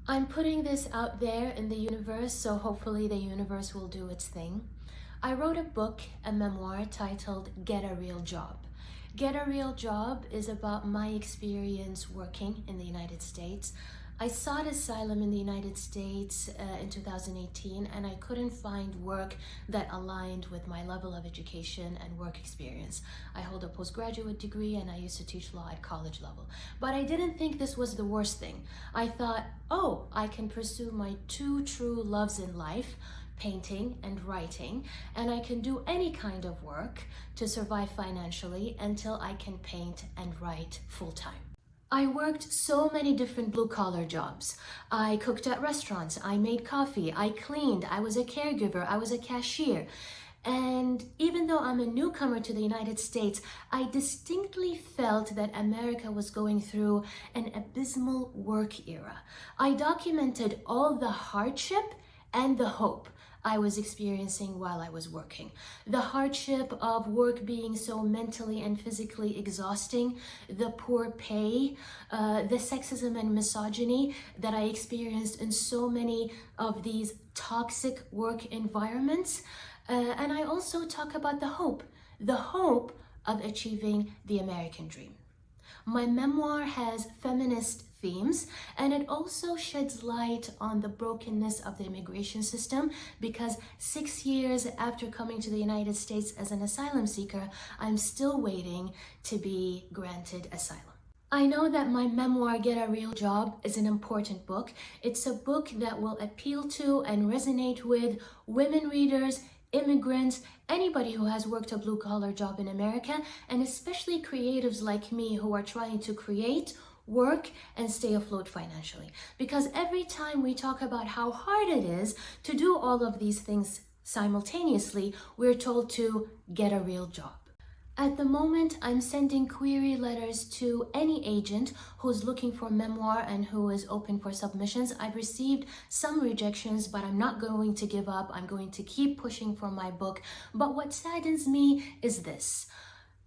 I'm putting this out there in the universe, so hopefully the universe will do its thing. I wrote a book, a memoir titled Get a Real Job. Get a Real Job is about my experience working in the United States. I sought asylum in the United States in 2018, and I couldn't find work that aligned with my level of education and work experience. I hold a postgraduate degree and I used to teach law at college level. But I didn't think this was the worst thing. I thought, oh, I can pursue my two true loves in life, painting and writing, and I can do any kind of work to survive financially until I can paint and write full-time. I worked so many different blue-collar jobs. I cooked at restaurants, I made coffee, I cleaned, I was a caregiver, I was a cashier. And even though I'm a newcomer to the United States, I distinctly felt that America was going through an abysmal work era. I documented all the hardship and the hope I was experiencing while I was working. The hardship of work being so mentally and physically exhausting, the poor pay, the sexism and misogyny that I experienced in so many of these toxic work environments. And I also talk about the hope of achieving the American dream. My memoir has feminist themes, and it also sheds light on the brokenness of the immigration system, because 6 years after coming to the United States as an asylum seeker, I'm still waiting to be granted asylum. I know that my memoir, Get a Real Job, is an important book. It's a book that will appeal to and resonate with women readers, immigrants, anybody who has worked a blue-collar job in America, and especially creatives like me who are trying to create, work, and stay afloat financially. Because every time we talk about how hard it is to do all of these things simultaneously, we're told to get a real job. At the moment, I'm sending query letters to any agent who's looking for memoir and who is open for submissions. I've received some rejections, but I'm not going to give up. I'm going to keep pushing for my book. But what saddens me is this.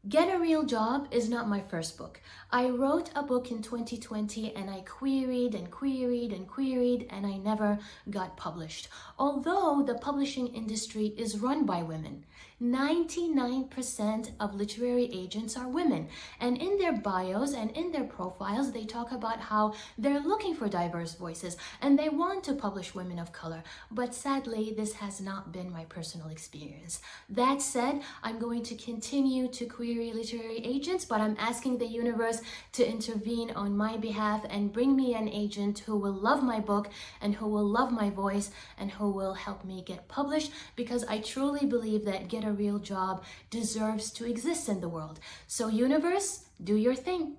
Get a Real Job is not my first book. I wrote a book in 2020 and I queried and queried and queried, and I never got published. Although the publishing industry is run by women, 99% of literary agents are women. And in their bios and in their profiles, they talk about how they're looking for diverse voices and they want to publish women of color. But sadly, this has not been my personal experience. That said, I'm going to continue to query literary agents, but I'm asking the universe to intervene on my behalf and bring me an agent who will love my book and who will love my voice and who will help me get published, because I truly believe that Get a Real Job deserves to exist in the world. So universe, do your thing.